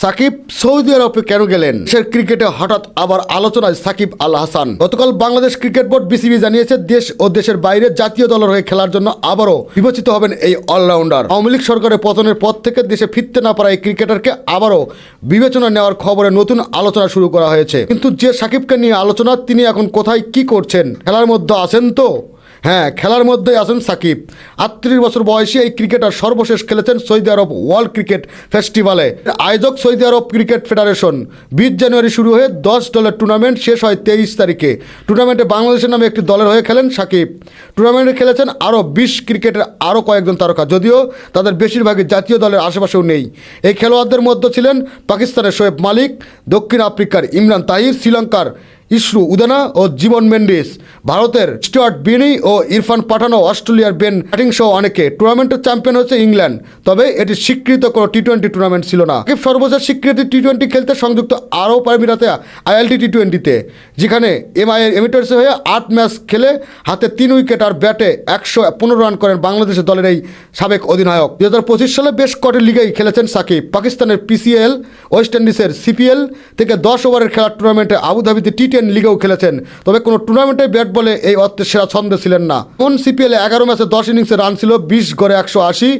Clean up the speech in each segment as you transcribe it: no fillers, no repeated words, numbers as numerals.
Shakib Saudi আরবে কেন গেলেন? দেশের ক্রিকেটে হঠাৎ আবার আলোচনায় সাকিব আল হাসান। গতকাল বাংলাদেশ ক্রিকেট বোর্ড বিসিবি জানিয়েছে, দেশ ও দেশের বাইরে জাতীয় দলের হয়ে খেলার জন্য আবারও বিবেচিত হবেন এই অলরাউন্ডার। আওয়ামী লীগ সরকারের পতনের পর থেকে দেশে ফিরতে না পারা এই ক্রিকেটারকে আবারও বিবেচনা নেওয়ার খবরে নতুন আলোচনা শুরু করা হয়েছে। কিন্তু যে সাকিবকে নিয়ে আলোচনা, তিনি এখন কোথায় কি করছেন? খেলার মধ্যে আছেন তো? হ্যাঁ, খেলার মধ্যেই আছেন সাকিব। 38 বছর বয়সী এই ক্রিকেটার সর্বশেষ খেলেছেন সৌদি আরব ওয়ার্ল্ড ক্রিকেট ফেস্টিভ্যালে। আয়োজক সৌদি আরব ক্রিকেট ফেডারেশন। 20 জানুয়ারি শুরু হয়ে 10 দলের টুর্নামেন্ট শেষ হয় 23 তারিখে। টুর্নামেন্টে বাংলাদেশের নামে একটি দলের হয়ে খেলেন সাকিব। টুর্নামেন্টে খেলেছেন আরও 20 ক্রিকেটের আরও কয়েকজন তারকা, যদিও তাদের বেশিরভাগই জাতীয় দলের আশেপাশেও নেই। এই খেলোয়াড়দের মধ্যে ছিলেন পাকিস্তানের শোয়েব মালিক, দক্ষিণ আফ্রিকার ইমরান তাহির, শ্রীলঙ্কার ইসরু উদানা ও জীবন মেন্ডিস, ভারতের স্টুয়ার্ট বিনি ও ইরফান পাঠান ও অস্ট্রেলিয়ার বেন ব্যাটিং সহ অনেকে। টুর্নামেন্টের চ্যাম্পিয়ন হচ্ছে ইংল্যান্ড, তবে এটি স্বীকৃত কোনো টি-20 টুর্নামেন্ট ছিল না। সর্বশেষ স্বীকৃতি টি-20 খেলতে সংযুক্ত আরব আমিরাতে ILT টি-20-তে, যেখানে এমিরেটসে হয়ে 8 ম্যাচ খেলে হাতে 3 উইকেট আর ব্যাটে 115 রান করেন বাংলাদেশের দলের এই সাবেক অধিনায়ক। 2025 সালে বেশ কটি লিগেই খেলেছেন সাকিব। পাকিস্তানের PCL, ওয়েস্ট ইন্ডিজের CPL থেকে 10 ওভারের খেলার টুর্নামেন্টে আবুধাবিতে টি-10 লিগেও খেলেছেন, তবে কোনো টুর্নামেন্টে ব্যাট বলে এই অর্থে সেরা ছন্দে ছিলেন না। কোন CPL 11 ম্যাচে 10 ইনিংসে রান ছিল 20 গড়ে 180,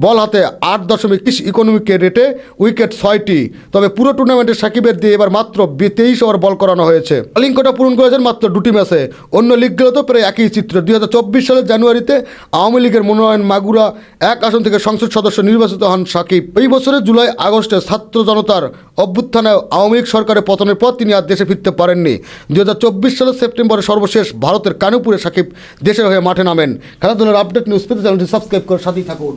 বল হাতে 8.30 ইকোনমিক রেটে, উইকেট 6টি। তবে পুরো টুর্নামেন্টে সাকিবের দিয়ে এবার মাত্র 23 ওভার বল করানো হয়েছে। বোলিং কোটা পূরণ করেছেন মাত্র 2টি ম্যাচে। অন্য লিগগুলোতেও প্রায় একই চিত্র। 2024 সালের জানুয়ারিতে আওয়ামী লীগের মনোনয়ন মাগুরা 1 আসন থেকে সংসদ সদস্য নির্বাচিত হন সাকিব। এই বছরের জুলাই আগস্টে ছাত্র জনতার অভ্যুত্থানে আওয়ামী লীগ সরকারের পতনের পর তিনি আর দেশে ফিরতে পারেননি। 2024 সালের সেপ্টেম্বরে সর্বশেষ ভারতের কানুপুরে সাকিব দেশের হয়ে মাঠে নামেন। খেলাধুলার আপডেট নিউজ পেতে চ্যানেলটি সাবস্ক্রাইব করে সাথেই থাকুন।